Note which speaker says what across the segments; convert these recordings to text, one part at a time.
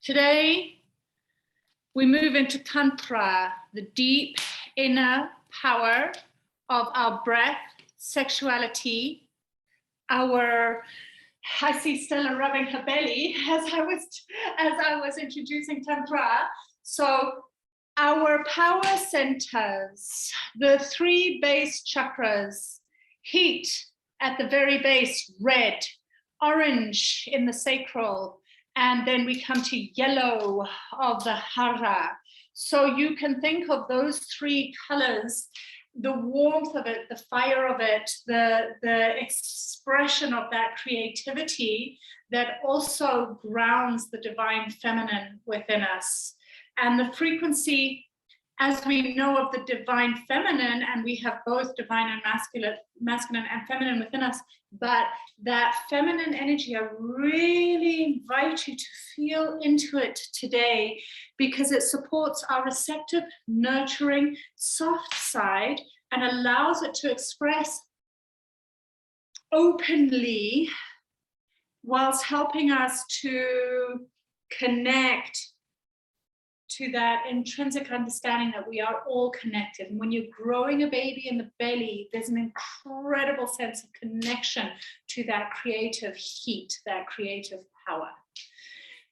Speaker 1: Today, we move into tantra, the deep inner power of our breath, sexuality, I see Stella rubbing her belly as I was introducing tantra. So our power centers, the 3 base chakras, heat at the very base, red, orange in the sacral, and then we come to yellow of the hara. So you can think of those 3 colors, the warmth of it, the fire of it, the expression of that creativity that also grounds the divine feminine within us. And the frequency, as we know of the divine feminine, and we have both divine and masculine and feminine within us, but that feminine energy, I really invite you to feel into it today, because it supports our receptive, nurturing, soft side and allows it to express openly, whilst helping us to connect to that intrinsic understanding that we are all connected. And when you're growing a baby in the belly, there's an incredible sense of connection to that creative heat, that creative power.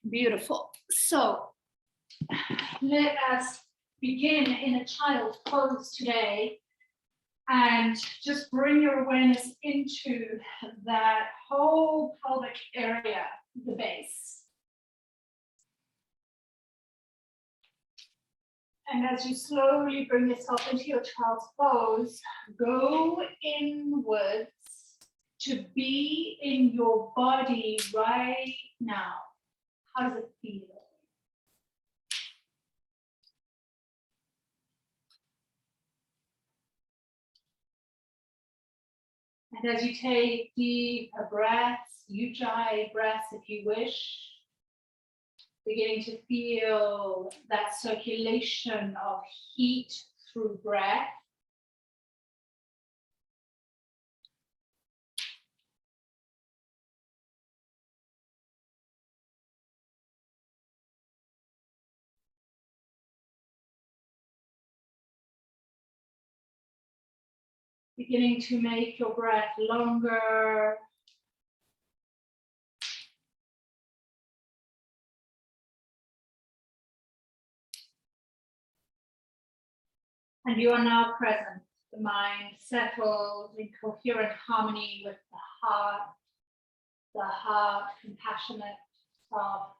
Speaker 1: Beautiful. So let us begin in a child's pose today, and just bring your awareness into that whole pelvic area, the base. And as you slowly bring yourself into your child's pose, go inwards to be in your body right now. How does it feel? And as you take deeper breaths, ujjayi breaths if you wish, beginning to feel that circulation of heat through breath. Beginning to make your breath longer. And you are now present, the mind settled in coherent harmony with the heart compassionate, soft,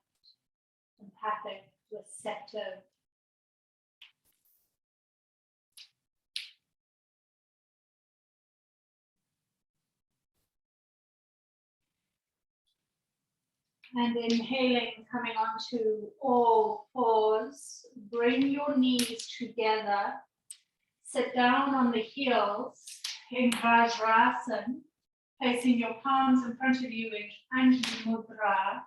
Speaker 1: empathic, receptive. And inhaling, coming onto all fours, bring your knees together. Sit down on the heels in Vajrasana, placing your palms in front of you in Anjali Mudra.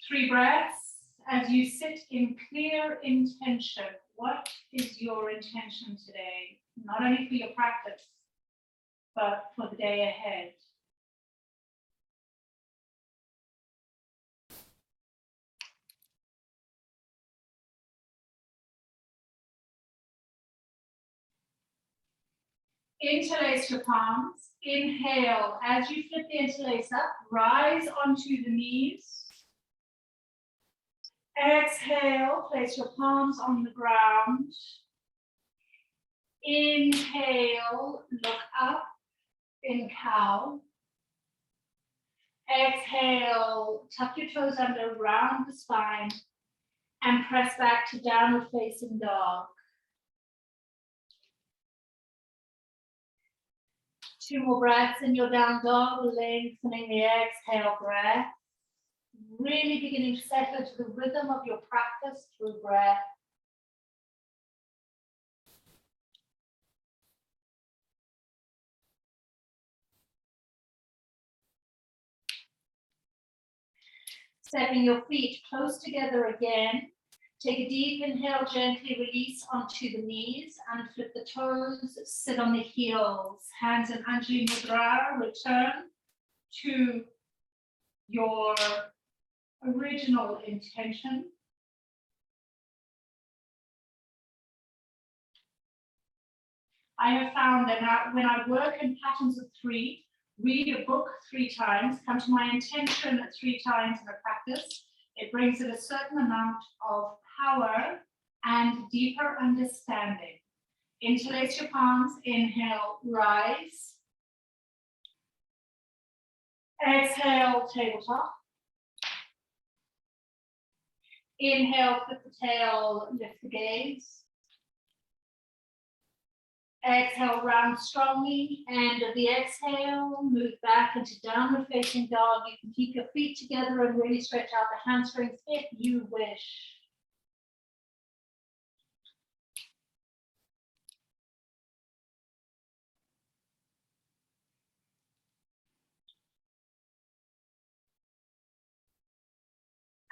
Speaker 1: 3 breaths as you sit in clear intention. What is your intention today? Not only for your practice, but for the day ahead. Interlace your palms. Inhale. As you flip the interlace up, rise onto the knees. Exhale. Place your palms on the ground. Inhale. Look up in cow. Exhale. Tuck your toes under, round the spine, and press back to downward facing dog. 2 more breaths in your down dog, lengthening the exhale breath. Really beginning to settle to the rhythm of your practice through breath. Stepping your feet close together again. Take a deep inhale, gently release onto the knees and flip the toes, sit on the heels. Hands in Anjali Mudra, return to your original intention. I have found that when I work in patterns of 3, read a book 3 times, come to my intention 3 times in a practice, it brings it a certain amount of power and deeper understanding. Interlace your palms, inhale, rise. Exhale, tabletop. Inhale, flip the tail, lift the gaze. Exhale, round strongly. End of the exhale, move back into downward facing dog. You can keep your feet together and really stretch out the hamstrings if you wish.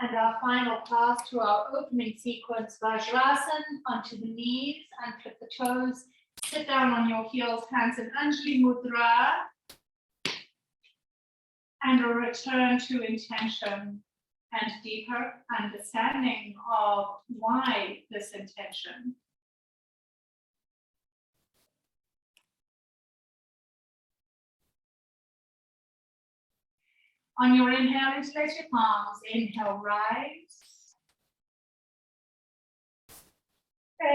Speaker 1: And our final pass to our opening sequence, Vajrasan, onto the knees and flip the toes. Sit down on your heels, hands in Anjali Mudra. And a return to intention and deeper understanding of why this intention. On your inhale, interlace your palms. Inhale, rise.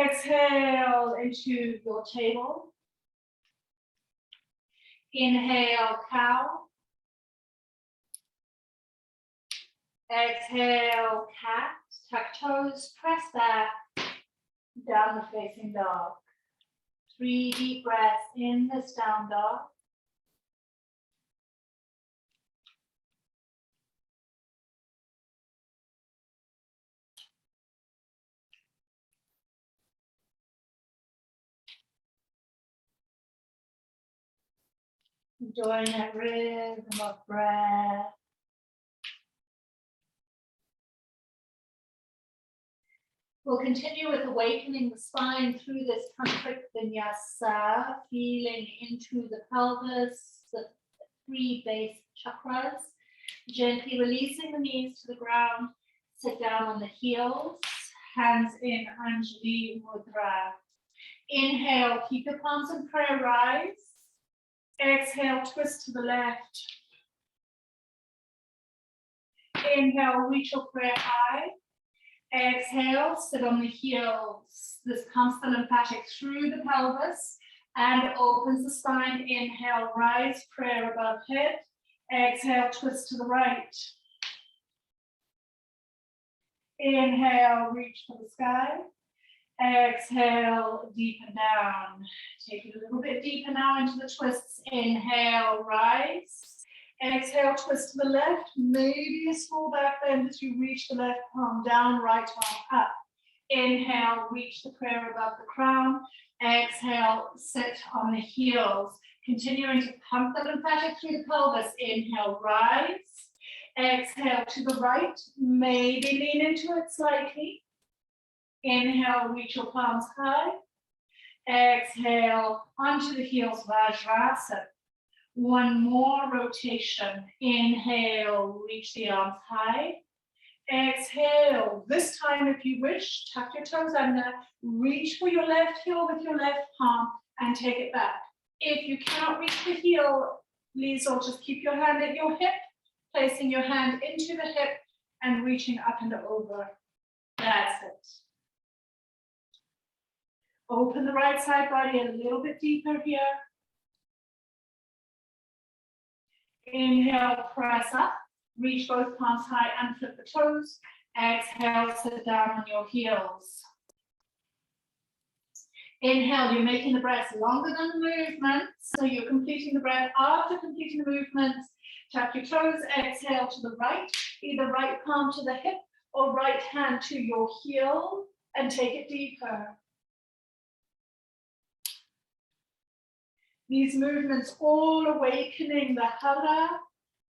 Speaker 1: Exhale into your table. Inhale, cow. Exhale, cat. Tuck toes, press back. Downward facing dog. 3 deep breaths in this down dog. Enjoying that rhythm of breath. We'll continue with awakening the spine through this tantric vinyasa, feeling into the pelvis, the 3 base chakras, gently releasing the knees to the ground. Sit down on the heels, hands in Anjali Mudra. Inhale, keep your palms in prayer, rise. Exhale, twist to the left. Inhale, reach your prayer high. Exhale, sit on the heels. This pumps the lymphatic through the pelvis and opens the spine. Inhale, rise, prayer above head. Exhale, twist to the right. Inhale, reach for the sky. Exhale, deepen down. Take it a little bit deeper now into the twists. Inhale, rise. Exhale, twist to the left. Maybe a small back bend as you reach the left palm down, right arm up. Inhale, reach the prayer above the crown. Exhale, sit on the heels. Continuing to pump the lymphatic through the pelvis. Inhale, rise. Exhale to the right. Maybe lean into it slightly. Inhale, reach your palms high. Exhale, onto the heels, Vajrasan. One more rotation. Inhale, reach the arms high. Exhale. This time, if you wish, tuck your toes under, reach for your left heel with your left palm and take it back. If you cannot reach the heel, please or just keep your hand at your hip, placing your hand into the hip and reaching up and over. That's it. Open the right side body a little bit deeper here. Inhale, press up, reach both palms high and flip the toes. Exhale, sit down on your heels. Inhale, you're making the breath longer than the movement, so you're completing the breath after completing the movements. Tuck your toes, exhale to the right, either right palm to the hip or right hand to your heel, and take it deeper. These movements all awakening the hara,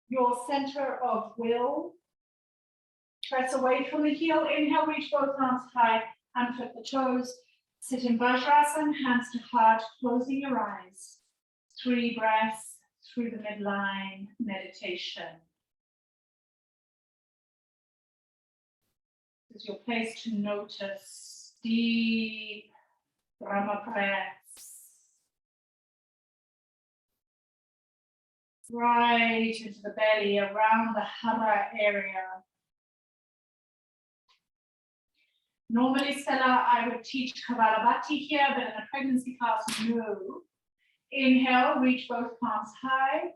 Speaker 1: your center of will. Press away from the heel. Inhale, reach both arms high and flip the toes. Sit in Vajrasan, hands to heart, closing your eyes. 3 breaths through the midline meditation. is your place to notice deep Brahma breaths. Right into the belly, around the hara area. Normally, Stella, I would teach Kapalabhati here, but in a pregnancy class, no. Inhale, reach both palms high.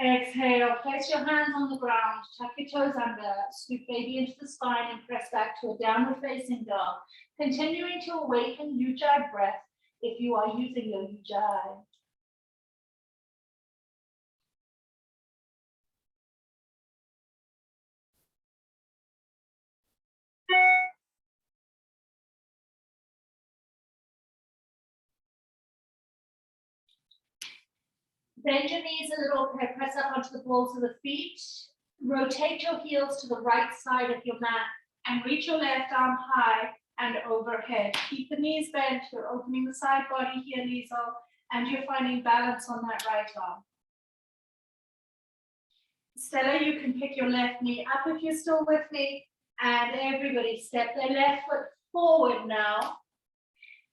Speaker 1: Exhale, place your hands on the ground, tuck your toes under, scoop baby into the spine and press back to a downward facing dog. Continuing to awaken Ujjayi breath if you are using your Ujjayi. Bend your knees a little, press up onto the balls of the feet. Rotate your heels to the right side of your mat and reach your left arm high and overhead. Keep the knees bent. You're opening the side body here, Liesl, and you're finding balance on that right arm. Stella, you can pick your left knee up if you're still with me. And everybody step their left foot forward now.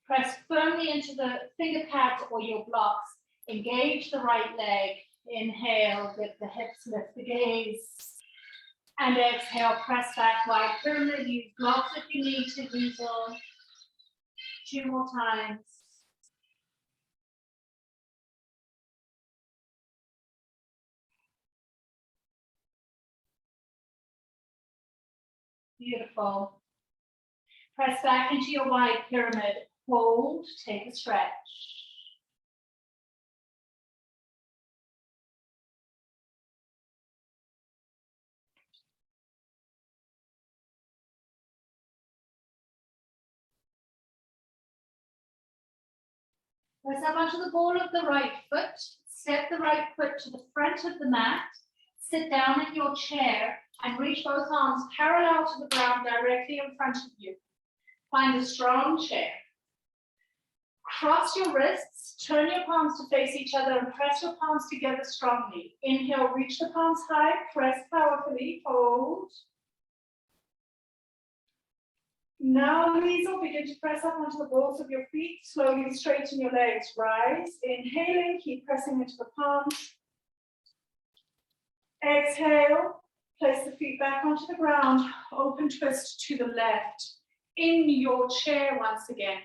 Speaker 1: Press firmly into the finger pads or your blocks. Engage the right leg. Inhale, lift the hips, lift the gaze. And exhale, press back, wide pyramid. Use blocks if you need to, Liesl. 2 more times. Beautiful. Press back into your wide pyramid. Hold, take a stretch. Press up onto the ball of the right foot. Step the right foot to the front of the mat. Sit down in your chair and reach both arms parallel to the ground directly in front of you. Find a strong chair. Cross your wrists, turn your palms to face each other and press your palms together strongly. Inhale, reach the palms high, press powerfully, hold. Now, Liesl, begin to press up onto the balls of your feet. Slowly straighten your legs. Rise. Inhaling, keep pressing into the palms. Exhale, place the feet back onto the ground. Open twist to the left. In your chair once again.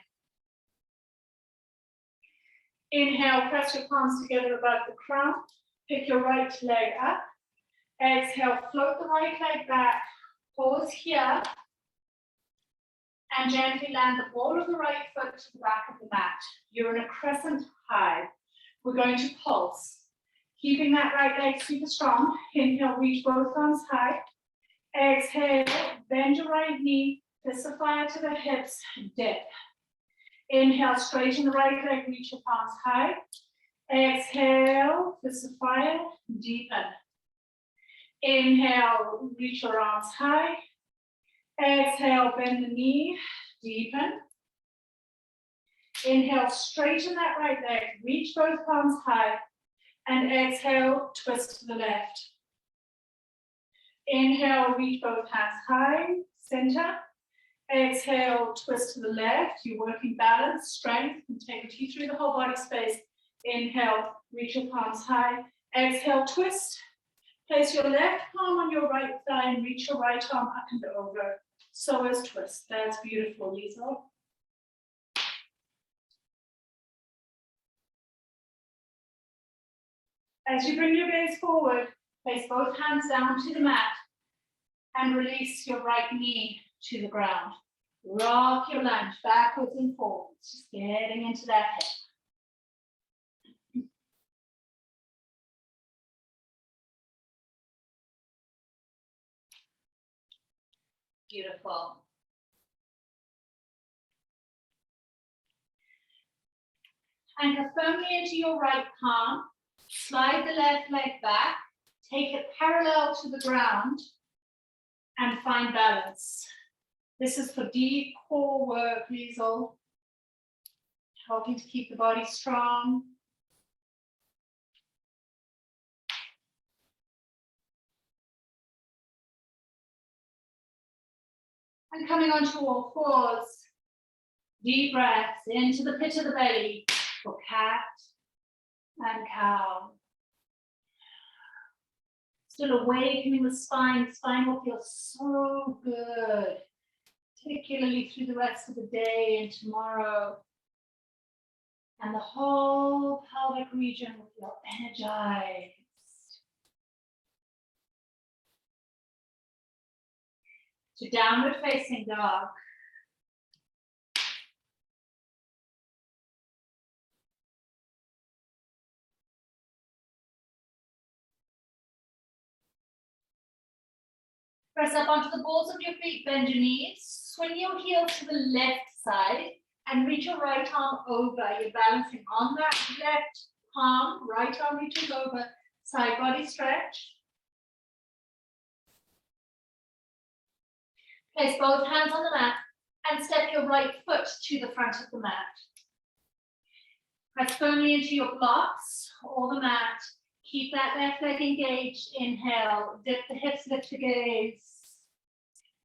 Speaker 1: Inhale, press your palms together above the crown. Pick your right leg up. Exhale, float the right leg back. Pause here. And gently land the ball of the right foot to the back of the mat. You're in a crescent high. We're going to pulse. Keeping that right leg super strong. Inhale, reach both arms high. Exhale, bend your right knee, fist of fire to the hips, dip. Inhale, straighten the right leg, reach your palms high. Exhale, fist of fire, deepen. Inhale, reach your arms high. Exhale, bend the knee, deepen. Inhale, straighten that right leg, reach both palms high. And exhale, twist to the left. Inhale, reach both hands high, center. Exhale, twist to the left. You're working balance, strength, integrity through the whole body space. Inhale, reach your palms high. Exhale, twist. Place your left palm on your right thigh and reach your right arm up and over. So as twist. That's beautiful, Liesl. As you bring your gaze forward, place both hands down to the mat and release your right knee to the ground. Rock your lunge backwards and forwards, just getting into that hip. Beautiful. Anchor firmly into your right palm. Slide the left leg back. Take it parallel to the ground and find balance. This is for deep core work, Liesl. Helping to keep the body strong. And coming onto all fours. Deep breaths into the pit of the belly for cat and cow. Still awakening the spine. The spine will feel so good, particularly through the rest of the day and tomorrow. And the whole pelvic region will feel energized. To downward facing dog. Press up onto the balls of your feet, bend your knees, swing your heel to the left side and reach your right arm over. You're balancing on that left palm, right arm reaches over, side body stretch. Place both hands on the mat and step your right foot to the front of the mat. Press firmly into your blocks or the mat. Keep that left leg engaged. Inhale, dip the hips, lift the gaze.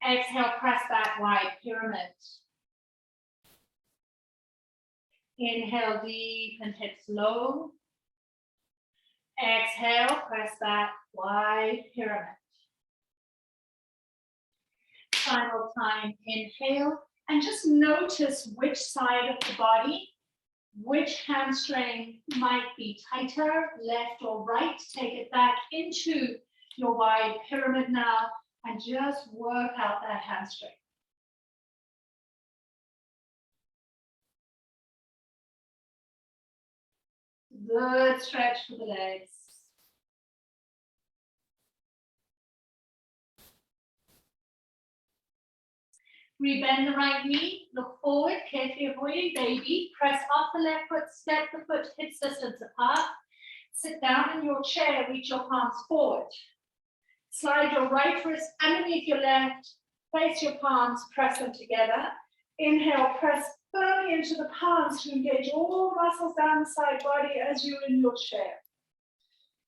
Speaker 1: Exhale, press back, wide pyramid. Inhale, deepen hips low. Exhale, press back, wide pyramid. Final time, inhale, and just notice which side of the body, which hamstring might be tighter, left or right. Take it back into your wide pyramid now and just work out that hamstring. Good stretch for the legs. Rebend the right knee, look forward, carefully avoiding baby. Press off the left foot, step the foot hips distance apart. Sit down in your chair, reach your palms forward. Slide your right wrist underneath your left, place your palms, press them together. Inhale, press firmly into the palms to engage all the muscles down the side body as you're in your chair.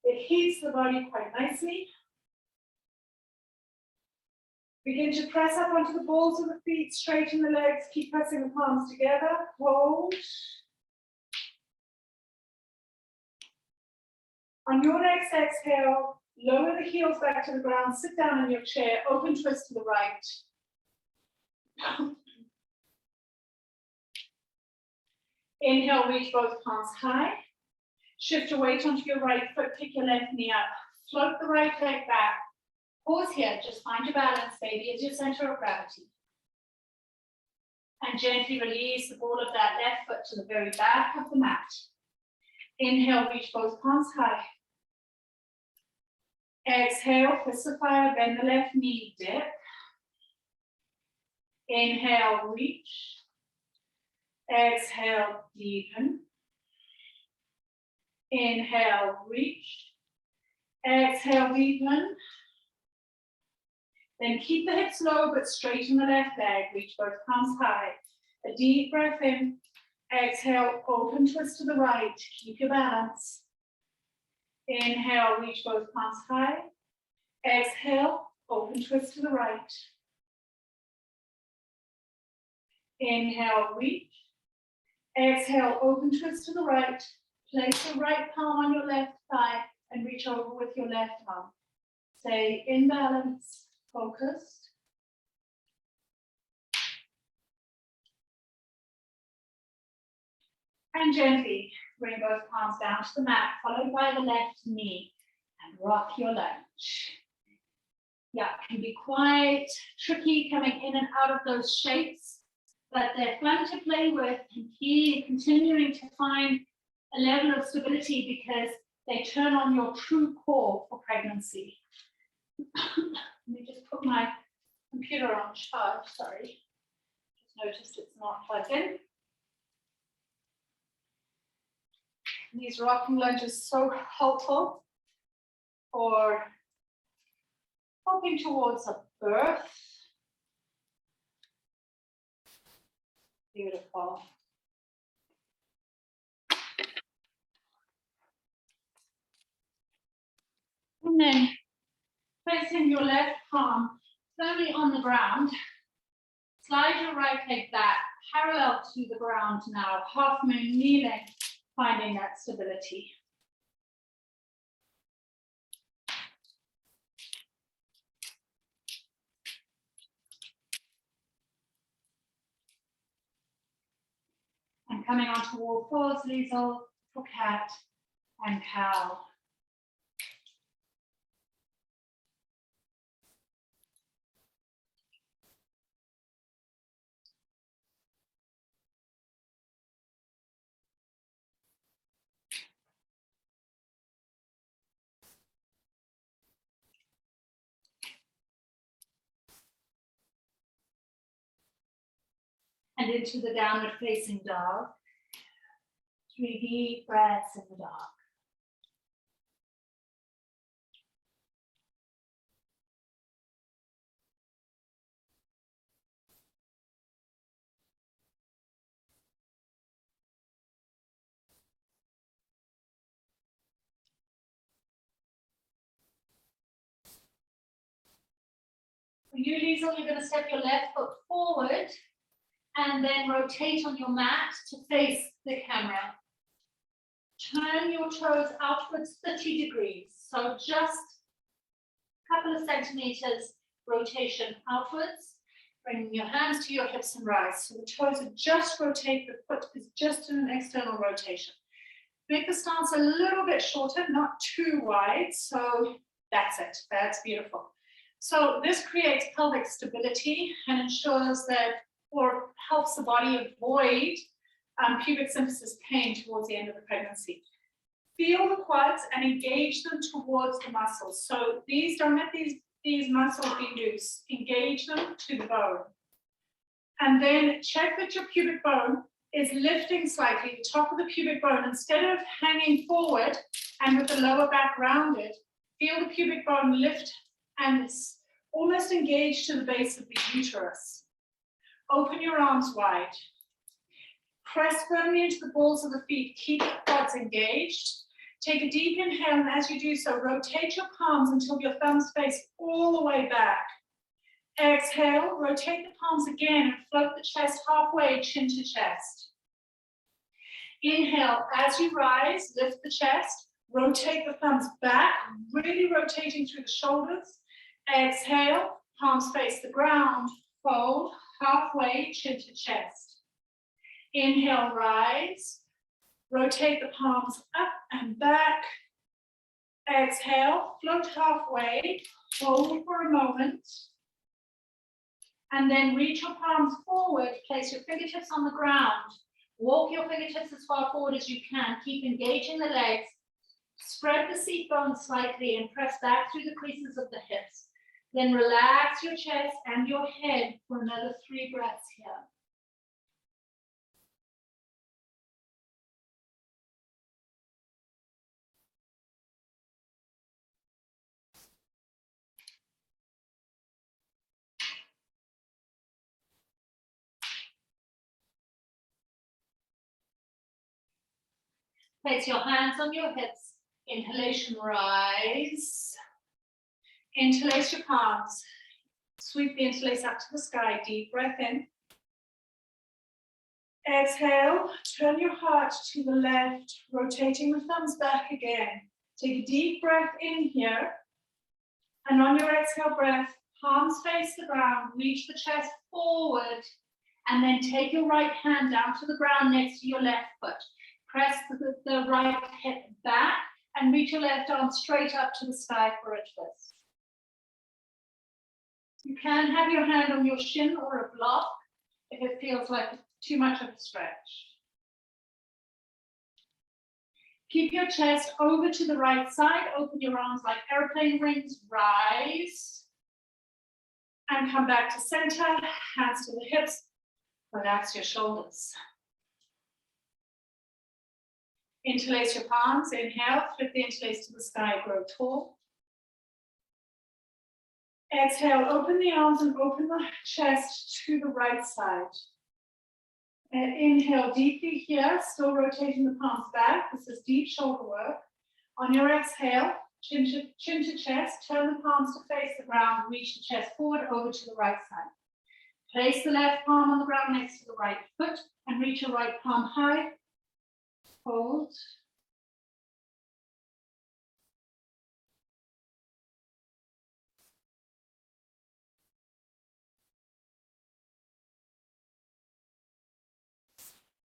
Speaker 1: It heats the body quite nicely. Begin to press up onto the balls of the feet, straighten the legs, keep pressing the palms together, hold. On your next exhale, lower the heels back to the ground, sit down in your chair, open twist to the right. Inhale, reach both palms high. Shift your weight onto your right foot, pick your left knee up. Float the right leg back. Pause here, just find your balance, baby, as your center of gravity. And gently release the ball of that left foot to the very back of the mat. Inhale, reach both palms high. Exhale, fist of fire, bend the left knee, dip. Inhale, reach. Exhale, deepen. Inhale, reach. Exhale, deepen. Then keep the hips low, but straighten the left leg. Reach both palms high. A deep breath in. Exhale, open twist to the right. Keep your balance. Inhale, reach both palms high. Exhale, open twist to the right. Inhale, reach. Exhale, open twist to the right. Place your right palm on your left thigh and reach over with your left arm. Stay in balance, focused. And gently bring both palms down to the mat, followed by the left knee, and rock your lunge. Yeah, it can be quite tricky coming in and out of those shapes, but they're fun to play with and keep continuing to find a level of stability because they turn on your true core for pregnancy. Let me just put my computer on charge, sorry. Just noticed it's not plugged in. These rocking lunges are so helpful for helping towards a birth. Beautiful. And then placing your left palm firmly on the ground, slide your right leg back, parallel to the ground now, half moon kneeling, finding that stability. And coming onto all fours, Liesel, for cat and cow. And into the downward facing dog. 3 deep breaths in the dog. For you, Liesel, you're going to step your left foot forward and then rotate on your mat to face the camera. Turn your toes outwards 30 degrees. So just a couple of centimeters rotation outwards. Bring your hands to your hips and rise. So the toes are just rotate, the foot is just in an external rotation. Make the stance a little bit shorter, not too wide. So that's it, that's beautiful. So this creates pelvic stability and ensures that, or helps the body avoid pubic symphysis pain towards the end of the pregnancy. Feel the quads and engage them towards the muscles. So don't let these muscles be loose. Engage them to the bone. And then check that your pubic bone is lifting slightly, the top of the pubic bone. Instead of hanging forward and with the lower back rounded, feel the pubic bone lift and almost engage to the base of the uterus. Open your arms wide. Press firmly into the balls of the feet. Keep the quads engaged. Take a deep inhale, and as you do so, rotate your palms until your thumbs face all the way back. Exhale, rotate the palms again and float the chest halfway, chin to chest. Inhale, as you rise, lift the chest, rotate the thumbs back, really rotating through the shoulders. Exhale, palms face the ground, fold, halfway, chin to chest. Inhale, rise. Rotate the palms up and back. Exhale, float halfway, hold for a moment. And then reach your palms forward, place your fingertips on the ground. Walk your fingertips as far forward as you can. Keep engaging the legs. Spread the seat bones slightly and press back through the creases of the hips. Then relax your chest and your head for another 3 breaths here. Place your hands on your hips. Inhalation, rise. Interlace your palms. Sweep the interlace up to the sky. Deep breath in. Exhale, turn your heart to the left, rotating the thumbs back again. Take a deep breath in here. And on your exhale breath, palms face the ground, reach the chest forward, and then take your right hand down to the ground next to your left foot. Press the right hip back and reach your left arm straight up to the sky for a twist. You can have your hand on your shin or a block if it feels like too much of a stretch. Keep your chest over to the right side. Open your arms like airplane wings. Rise. And come back to center. Hands to the hips. Relax your shoulders. Interlace your palms. Inhale. Flip the interlace to the sky. Grow tall. Exhale. Open the arms and open the chest to the right side. And inhale deeply here, still rotating the palms back. This is deep shoulder work. On your exhale, chin to chest, turn the palms to face the ground, reach the chest forward over to the right side. Place the left palm on the ground next to the right foot and reach your right palm high. Hold.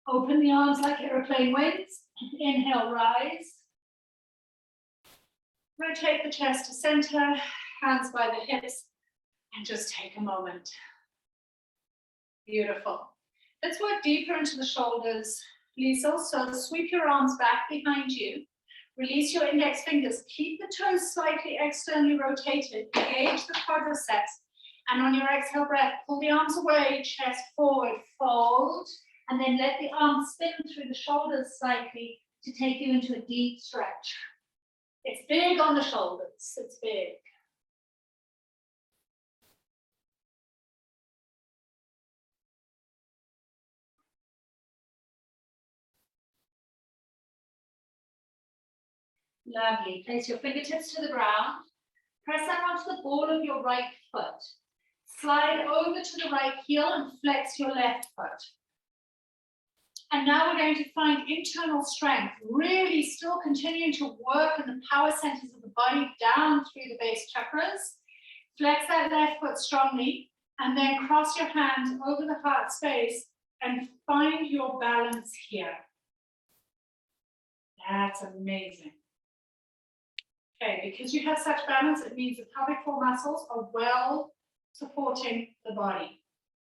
Speaker 1: Open the arms like airplane wings. Inhale, rise. Rotate the chest to center, hands by the hips, and just take a moment. Beautiful. Let's work deeper into the shoulders, Liesl. So sweep your arms back behind you. Release your index fingers. Keep the toes slightly externally rotated. Engage the quadriceps. And on your exhale breath, pull the arms away, chest forward, fold. And then let the arms spin through the shoulders slightly to take you into a deep stretch. It's big on the shoulders. It's big. Lovely. Place your fingertips to the ground. Press up onto the ball of your right foot. Slide over to the right heel and flex your left foot. And now we're going to find internal strength, really still continuing to work in the power centers of the body down through the base chakras. Flex that left foot strongly and then cross your hands over the heart space and find your balance here. That's amazing. Okay, because you have such balance, it means the pelvic floor muscles are well supporting the body.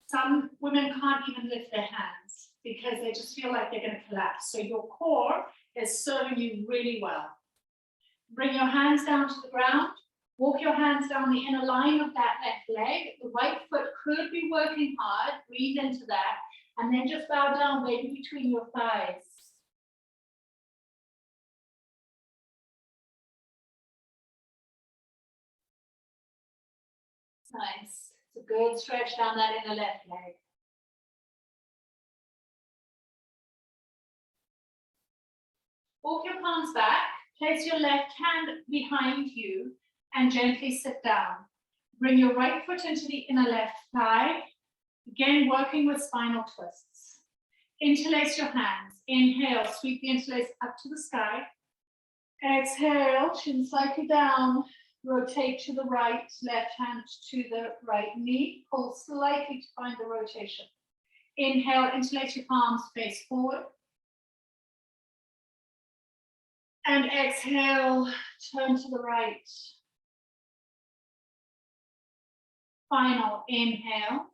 Speaker 1: Some women can't even lift their hands because they just feel like they're going to collapse. So your core is serving you really well. Bring your hands down to the ground. Walk your hands down the inner line of that left leg. The right foot could be working hard. Breathe into that. And then just bow down, maybe between your thighs. Nice. It's a good stretch down that inner left leg. Walk your palms back. Place your left hand behind you and gently sit down. Bring your right foot into the inner left thigh. Again, working with spinal twists. Interlace your hands. Inhale, sweep the interlace up to the sky. Exhale, chin slightly down. Rotate to the right, left hand to the right knee. Pull slightly to find the rotation. Inhale, interlace your palms, face forward. And exhale, turn to the right. Final inhale.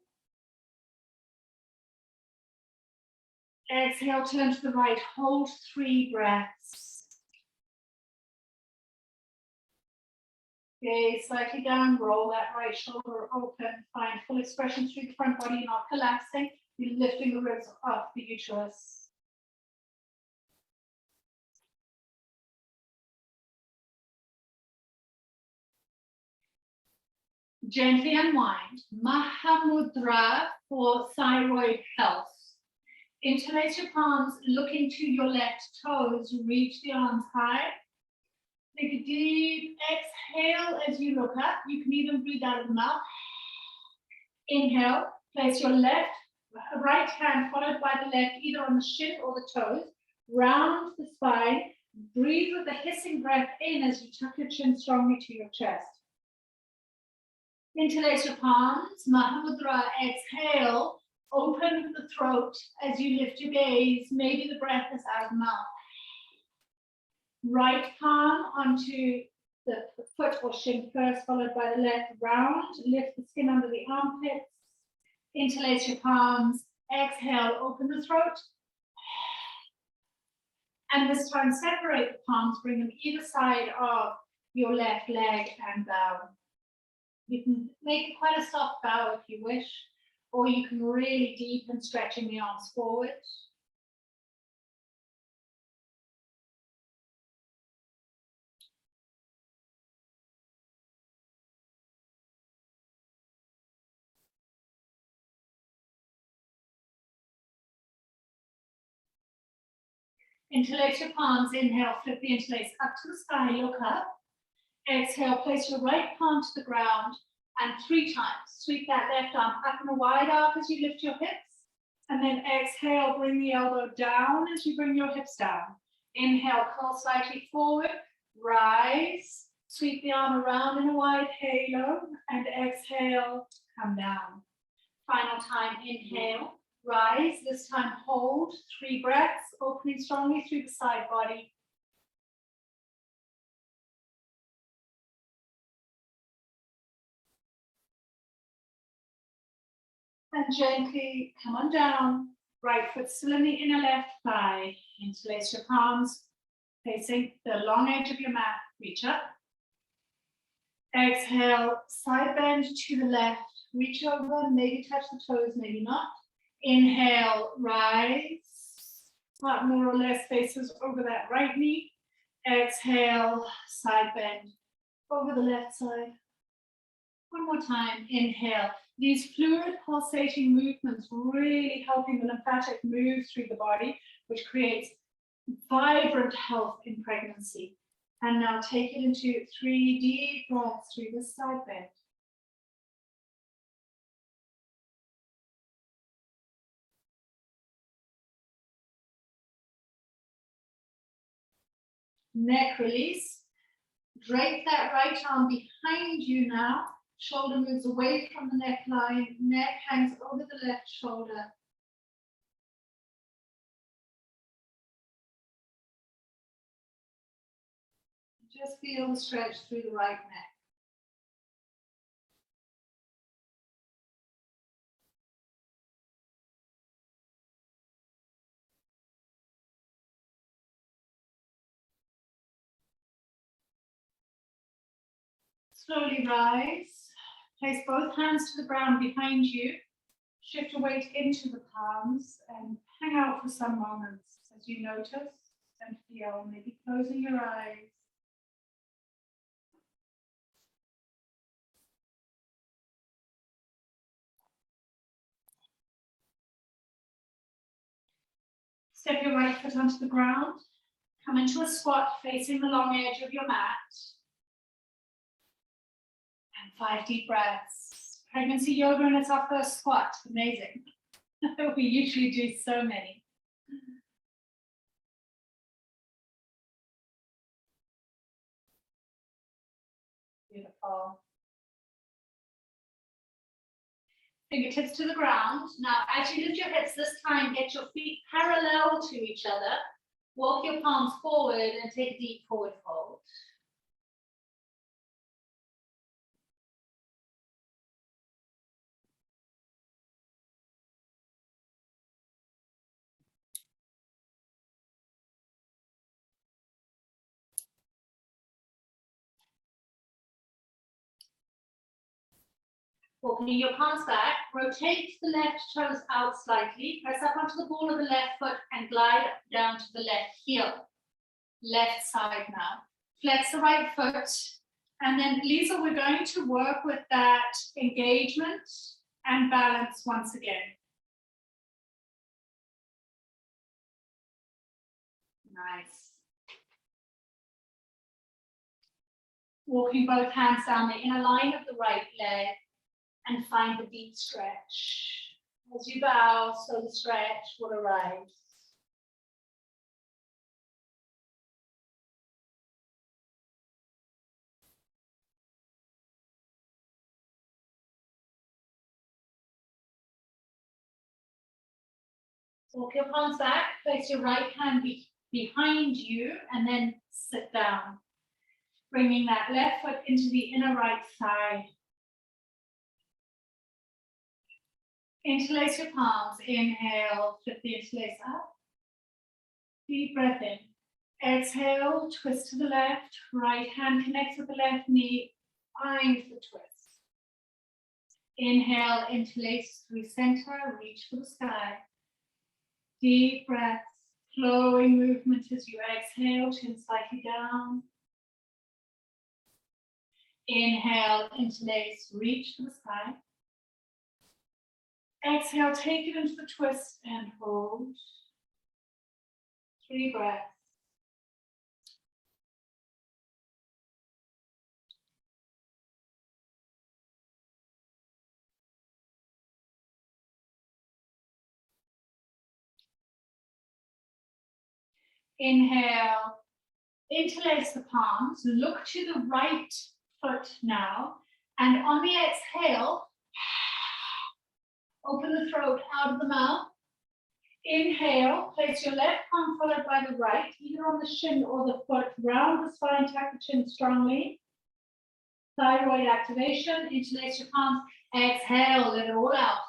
Speaker 1: Exhale, turn to the right. Hold 3 breaths. Gaze slightly down, roll that right shoulder open. Find full expression through the front body, not collapsing. You're lifting the ribs off the uterus. Gently unwind. Mahamudra for thyroid health. Interlace your palms, looking to your left toes. Reach the arms high. Take a deep exhale as you look up. You can even breathe out of the mouth. Inhale. Place your right hand followed by the left, either on the shin or the toes. Round the spine. Breathe with a hissing breath in as you tuck your chin strongly to your chest. Interlace your palms, Mahamudra, exhale, open the throat as you lift your gaze, maybe the breath is out of the mouth. Right palm onto the foot or shin first, followed by the left, round, lift the skin under the armpits, interlace your palms, exhale, open the throat. And this time separate the palms, bring them either side of your left leg and bow. You can make it quite a soft bow if you wish, or you can really deepen stretching the arms forward. Interlace your palms, inhale, flip the interlace up to the sky, look up. Exhale, place your right palm to the ground. And 3 times. Sweep that left arm up in a wide arc as you lift your hips. And then exhale, bring the elbow down as you bring your hips down. Inhale, curl slightly forward, rise, sweep the arm around in a wide halo, and exhale, come down. Final time, inhale, rise, this time hold, 3 breaths, opening strongly through the side body. And gently come on down, right foot still in the inner left thigh. Interlace your palms, facing the long edge of your mat, reach up. Exhale, side bend to the left, reach over, maybe touch the toes, maybe not. Inhale, rise, heart more or less faces over that right knee. Exhale, side bend over the left side. One more time, inhale. These fluid pulsating movements really helping the lymphatic move through the body, which creates vibrant health in pregnancy. And now take it into 3 deep breaths through the side bend. Neck release. Drape that right arm behind you now. Shoulder moves away from the neckline. Neck hangs over the left shoulder. Just feel the stretch through the right neck. Slowly rise. Place both hands to the ground behind you. Shift your weight into the palms and hang out for some moments as you notice and feel, maybe closing your eyes. Step your right foot onto the ground. Come into a squat facing the long edge of your mat. And 5 deep breaths. Pregnancy yoga, and it's our first squat. Amazing. We usually do so many. Beautiful. Fingertips to the ground. Now, as you lift your hips this time, get your feet parallel to each other. Walk your palms forward and take a deep forward fold. Walking your palms back, rotate the left toes out slightly, press up onto the ball of the left foot and glide down to the left heel. Left side now. Flex the right foot. And then, Lisa, we're going to work with that engagement and balance once again. Nice. Walking both hands down the inner line of the right leg and find the deep stretch. As you bow, so the stretch will arise. Walk your palms back, place your right hand behind you, and then sit down. Bringing that left foot into the inner right thigh. Interlace your palms. Inhale, flip the interlace up. Deep breath in. Exhale, twist to the left. Right hand connects with the left knee. Find the twist. Inhale, interlace through center, reach for the sky. Deep breaths, flowing movement as you exhale, chin slightly down. Inhale, interlace, reach for the sky. Exhale, take it into the twist and hold. 3 breaths. Inhale, interlace the palms, look to the right foot now, and on the exhale, open the throat out of the mouth. Inhale, place your left palm followed by the right, either on the shin or the foot, round the spine, tuck the chin strongly. Thyroid activation, interlace your palms, exhale, let it all out.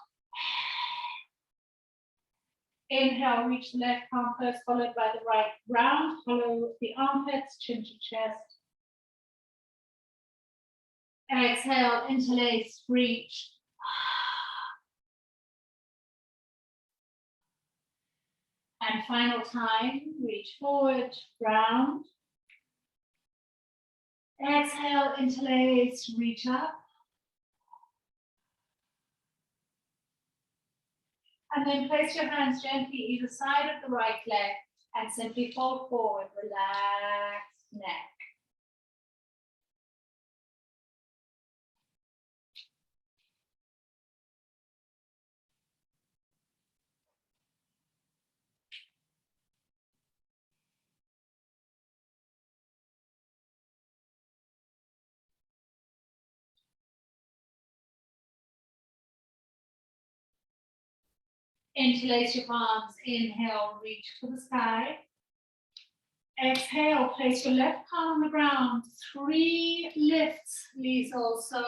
Speaker 1: Inhale, reach the left palm first, followed by the right, round, follow the armpits, chin to chest. Exhale, interlace, reach. And final time, reach forward, round. Exhale, interlace, reach up. And then place your hands gently either side of the right leg and simply fold forward, relax neck. Interlace your palms, inhale, reach for the sky. Exhale, place your left palm on the ground, 3 lifts, Liesl. So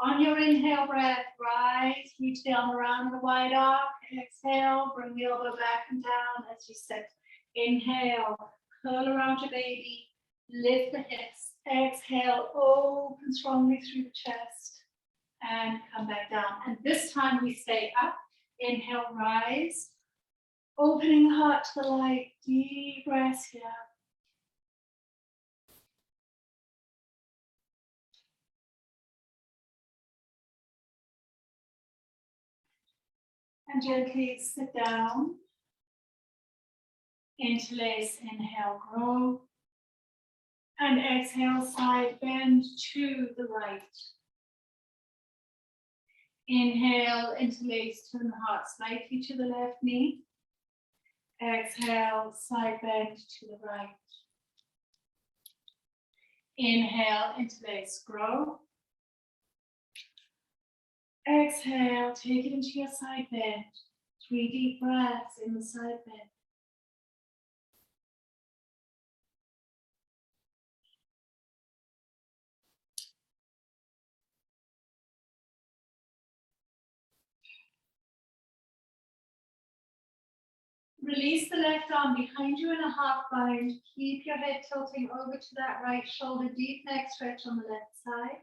Speaker 1: on your inhale breath, rise, reach the arm around the wide arc. Exhale, bring the elbow back and down as you sit. Inhale, curl around your baby, lift the hips. Exhale, open strongly through the chest and come back down. And this time we stay up. Inhale, rise, opening the heart to the light, deep breaths here. And gently sit down. Interlace, inhale, grow. And exhale, side bend to the right. Inhale, interlace, turn the heart slightly to the left knee. Exhale, side bend to the right. Inhale, interlace, grow. Exhale, take it into your side bend. 3 deep breaths in the side bend. Release the left arm behind you in a half bind. Keep your head tilting over to that right shoulder. Deep neck stretch on the left side.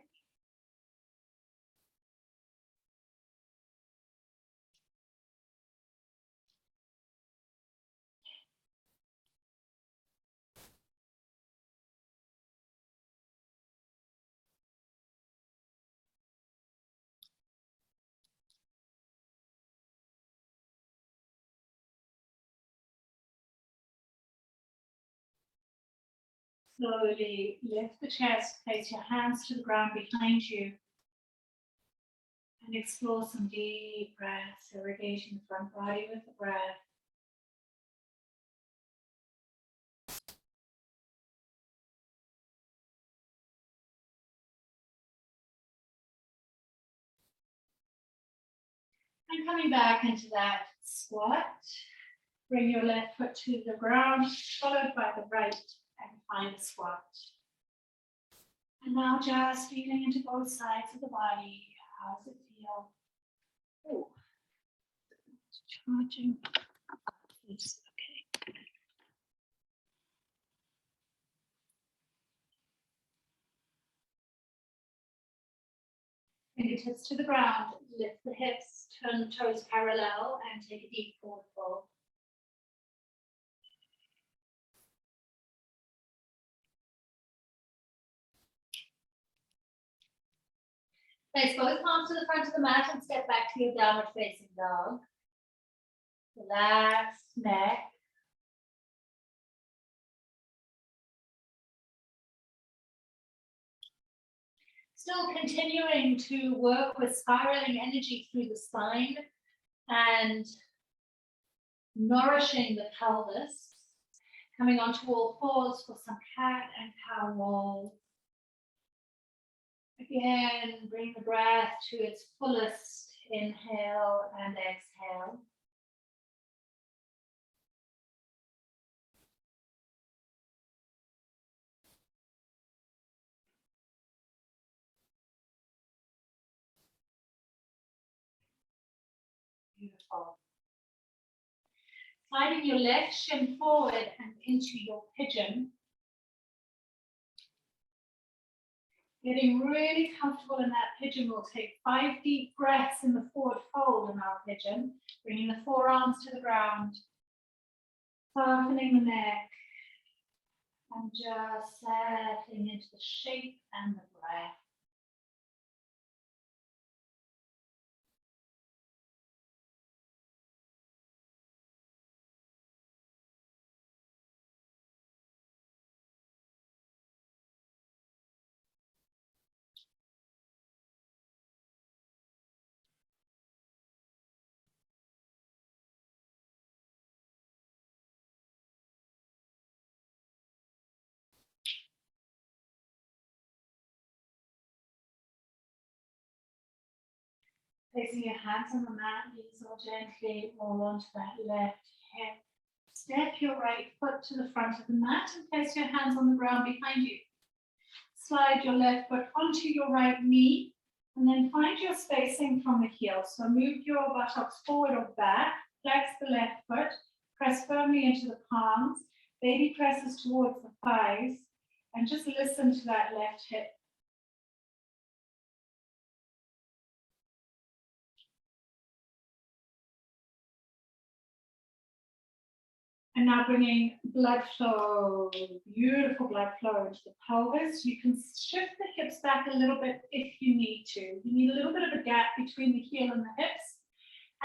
Speaker 1: Slowly lift the chest, place your hands to the ground behind you, and explore some deep breaths, irrigating the front body with the breath. And coming back into that squat, bring your left foot to the ground, followed by the right, and find a squat. And now just feeling into both sides of the body. How does it feel? Oh, charging. It's okay. Fingertips to the ground, lift the hips, turn the toes parallel, and take a deep forward fold. Place both palms to the front of the mat and step back to your downward facing dog. Relax neck. Still continuing to work with spiraling energy through the spine and nourishing the pelvis. Coming onto all fours for some cat and cow rolls. Again, bring the breath to its fullest. Inhale and exhale. Beautiful. Sliding your left shin forward and into your pigeon. Getting really comfortable in that pigeon. We'll take 5 deep breaths in the forward fold in our pigeon, bringing the forearms to the ground, softening the neck, and just settling into the shape and the breath. Placing your hands on the mat, knees all gently roll onto that left hip. Step your right foot to the front of the mat and place your hands on the ground behind you. Slide your left foot onto your right knee and then find your spacing from the heel. So move your buttocks forward or back, flex the left foot, press firmly into the palms, baby presses towards the thighs, and just listen to that left hip. And now bringing blood flow, beautiful blood flow into the pelvis. You can shift the hips back a little bit if you need to. You need a little bit of a gap between the heel and the hips.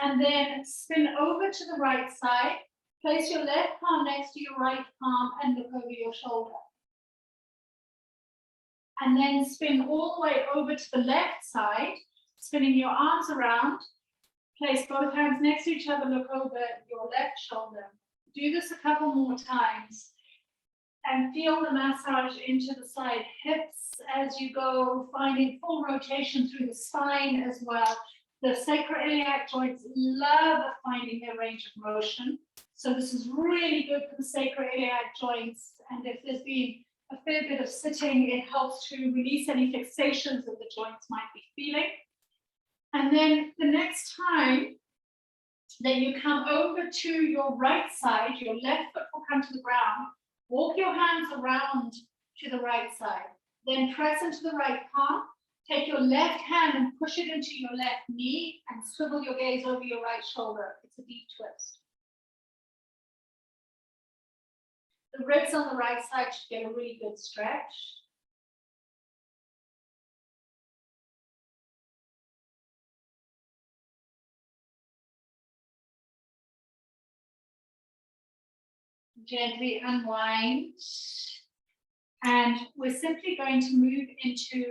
Speaker 1: And then spin over to the right side. Place your left palm next to your right palm and look over your shoulder. And then spin all the way over to the left side, spinning your arms around. Place both hands next to each other, look over your left shoulder. Do this a couple more times and feel the massage into the side hips as you go, finding full rotation through the spine as well. The sacroiliac joints love finding their range of motion. So this is really good for the sacroiliac joints. And if there's been a fair bit of sitting, it helps to release any fixations that the joints might be feeling. And then the next time that you come over to your right side, your left foot will come to the ground. Walk your hands around to the right side. Then press into the right palm. Take your left hand and push it into your left knee and swivel your gaze over your right shoulder. It's a deep twist. The ribs on the right side should get a really good stretch. Gently unwind. And we're simply going to move into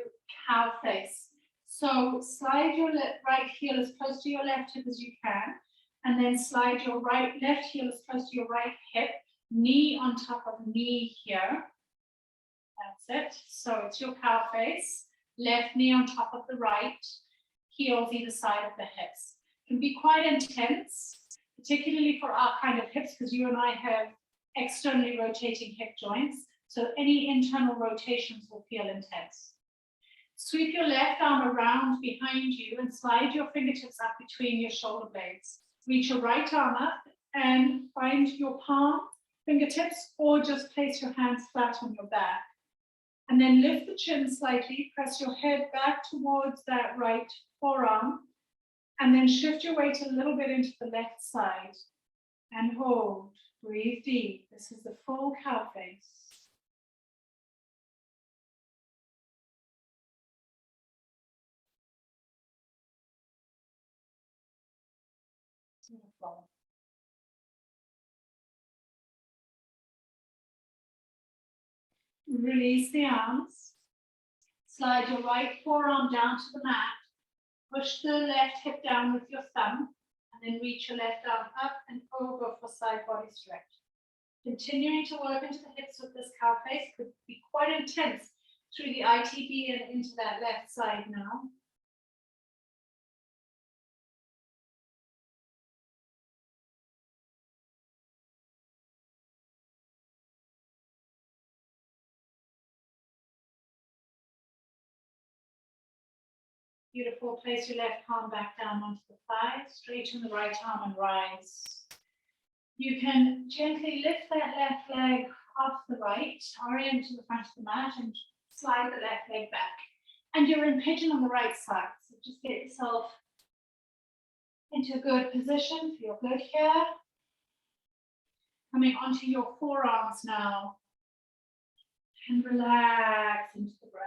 Speaker 1: cow face. So slide your right heel as close to your left hip as you can, and then slide your left heel as close to your right hip, knee on top of knee here. That's it. So it's your cow face, left knee on top of the right, heels either side of the hips. It can be quite intense, particularly for our kind of hips, because you and I have externally rotating hip joints. So any internal rotations will feel intense. Sweep your left arm around behind you and slide your fingertips up between your shoulder blades. Reach your right arm up and find your palm, fingertips, or just place your hands flat on your back. And then lift the chin slightly, press your head back towards that right forearm, and then shift your weight a little bit into the left side. And hold, breathe deep. This is the full cow face. Beautiful. Release the arms. Slide your right forearm down to the mat. Push the left hip down with your thumb, and then reach your left arm up and over for side body stretch. Continuing to work into the hips with this cow face, could be quite intense through the ITB and into that left side now. Beautiful. Place your left palm back down onto the thigh, straighten the right arm and rise. You can gently lift that left leg off the right, orient to the front of the mat and slide the left leg back. And you're in pigeon on the right side. So just get yourself into a good position, feel good here. Coming onto your forearms now. And relax into the breath.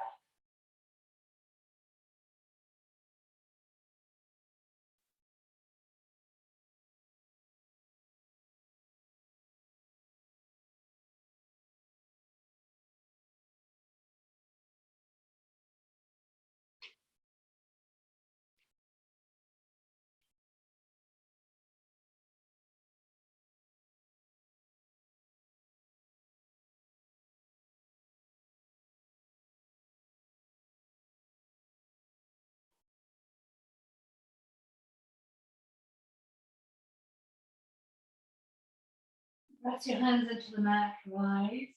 Speaker 1: Press your hands into the mat, rise.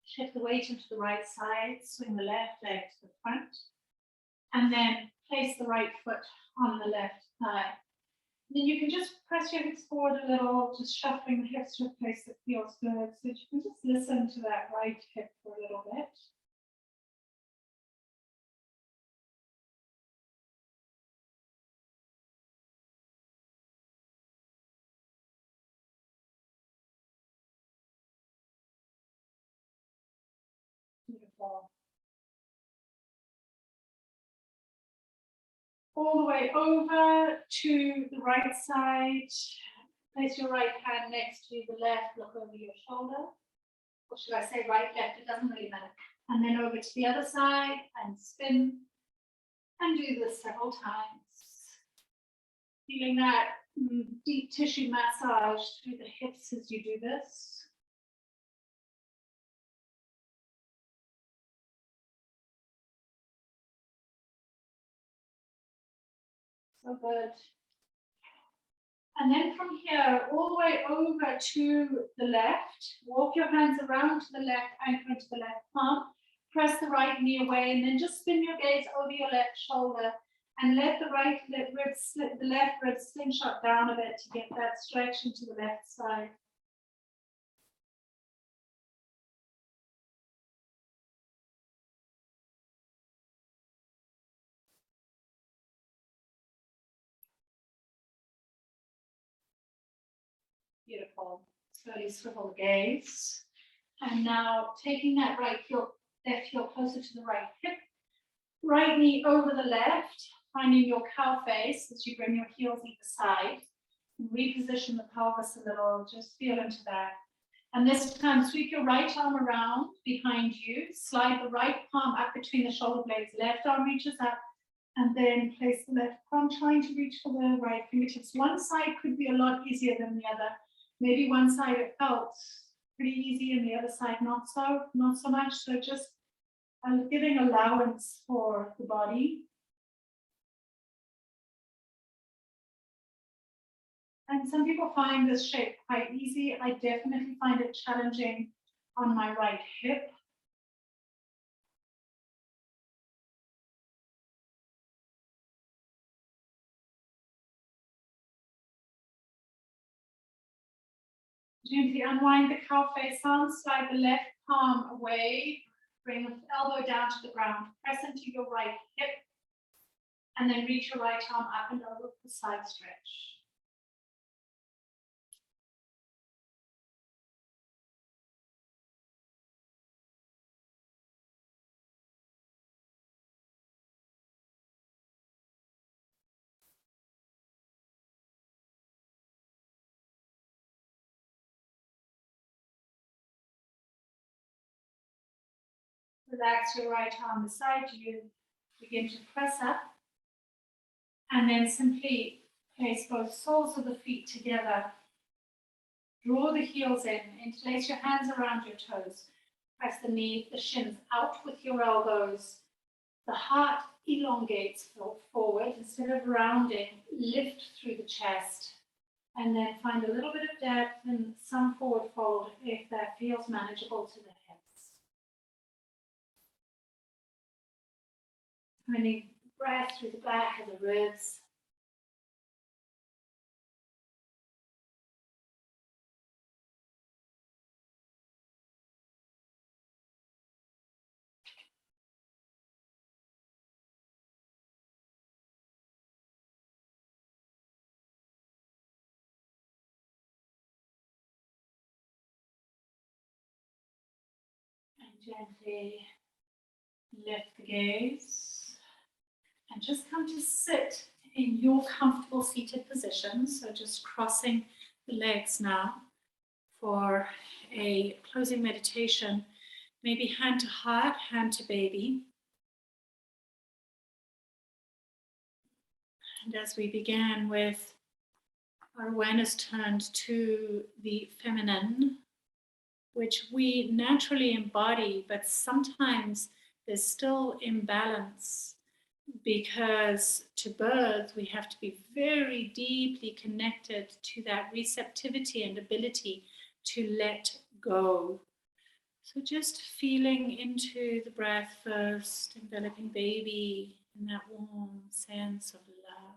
Speaker 1: Shift the weight into the right side, swing the left leg to the front, and then place the right foot on the left thigh. And then you can just press your hips forward a little, just shuffling the hips to a place that feels good. So you can just listen to that right hip for a little bit. Beautiful. All the way over to the right side. Place your right hand next to the left, look over your shoulder. Or should I say right, left, it doesn't really matter. And then over to the other side and spin. And do this several times. Feeling that deep tissue massage through the hips as you do this. So good. And then from here, all the way over to the left, walk your hands around to the left, anchor into the left palm, press the right knee away, and then just spin your gaze over your left shoulder and let the right rib slip, the left rib slingshot down a bit to get that stretch into the left side. Beautiful. Slowly swivel the gaze. And now taking that right heel, left heel closer to the right hip, right knee over the left, finding your cow face as you bring your heels either side. And reposition the pelvis a little, just feel into that. And this time, sweep your right arm around behind you, slide the right palm up between the shoulder blades, left arm reaches up, and then place the left palm, trying to reach for the right fingertips. One side could be a lot easier than the other. Maybe one side it felt pretty easy and the other side not so much. So just giving allowance for the body. And some people find this shape quite easy. I definitely find it challenging on my right hip. Gently unwind the cow face on, slide the left palm away, bring the elbow down to the ground, press into your right hip, and then reach your right arm up and over the side stretch. Relax your right arm beside you, begin to press up, and then simply place both soles of the feet together Draw the heels in, interlace your hands around your toes. Press the knees, the shins out with your elbows. The heart elongates forward instead of rounding. Lift through the chest. And then find a little bit of depth and some forward fold if that feels manageable to the hips. Finding breath through the back of the ribs. Gently lift the gaze and just come to sit in your comfortable seated position. So just crossing the legs now for a closing meditation. Maybe hand to heart, hand to baby. And as we began with our awareness turned to the feminine, which we naturally embody, but sometimes there's still imbalance because to birth we have to be very deeply connected to that receptivity and ability to let go. So just feeling into the breath first, enveloping baby in that warm sense of love.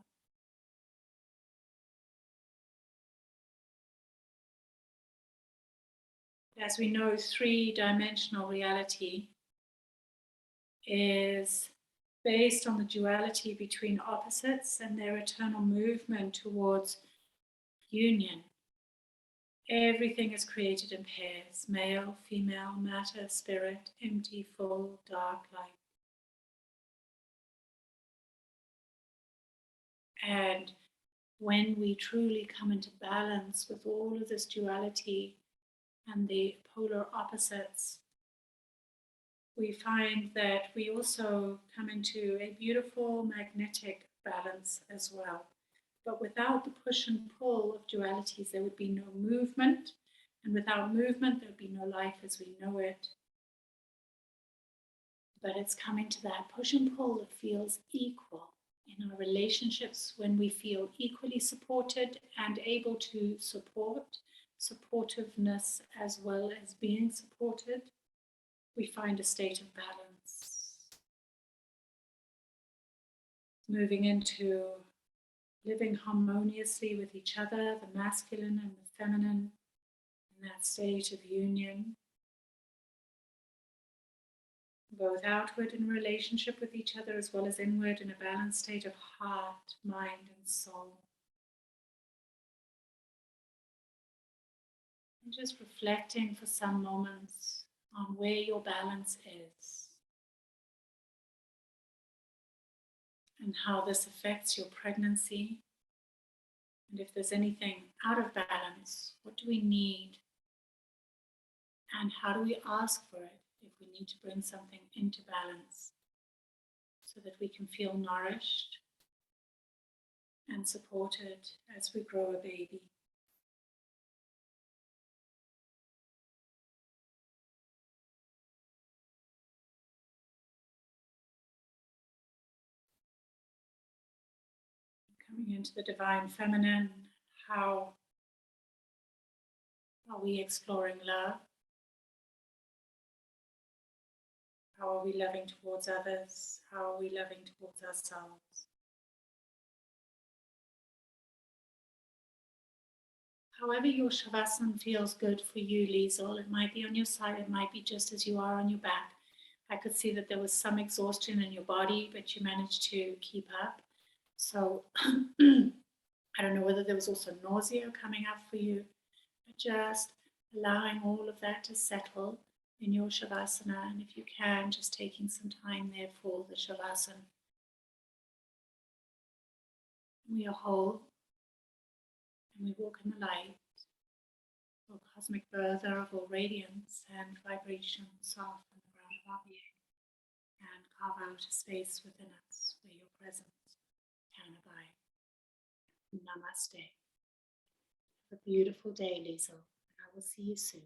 Speaker 1: As we know, three-dimensional reality is based on the duality between opposites and their eternal movement towards union. Everything is created in pairs: male, female, matter, spirit, empty, full, dark, light. And when we truly come into balance with all of this duality and the polar opposites, we find that we also come into a beautiful magnetic balance as well. But without the push and pull of dualities, there would be no movement. And without movement, there would be no life as we know it. But it's coming to that push and pull that feels equal in our relationships, when we feel equally supported and able to support, supportiveness as well as being supported. We find a state of balance. Moving into living harmoniously with each other, the masculine and the feminine, in that state of union. Both outward in relationship with each other as well as inward in a balanced state of heart, mind, and soul. And just reflecting for some moments on where your balance is and how this affects your pregnancy. And if there's anything out of balance, what do we need? And how do we ask for it if we need to bring something into balance so that we can feel nourished and supported as we grow a baby? Coming into the divine feminine, how are we exploring love? How are we loving towards others? How are we loving towards ourselves? However your Shavasana feels good for you, Liesl, it might be on your side, it might be just as you are on your back. I could see that there was some exhaustion in your body, but you managed to keep up. So I don't know whether there was also nausea coming up for you, but just allowing all of that to settle in your Shavasana, and if you can, just taking some time there for the Shavasana. We are whole, and we walk in the light, or cosmic birther of all radiance and vibration, soft on the ground of our being, and carve out a space within us where your presence can abide. Namaste. Have a beautiful day, Liesl.
Speaker 2: will see you soon.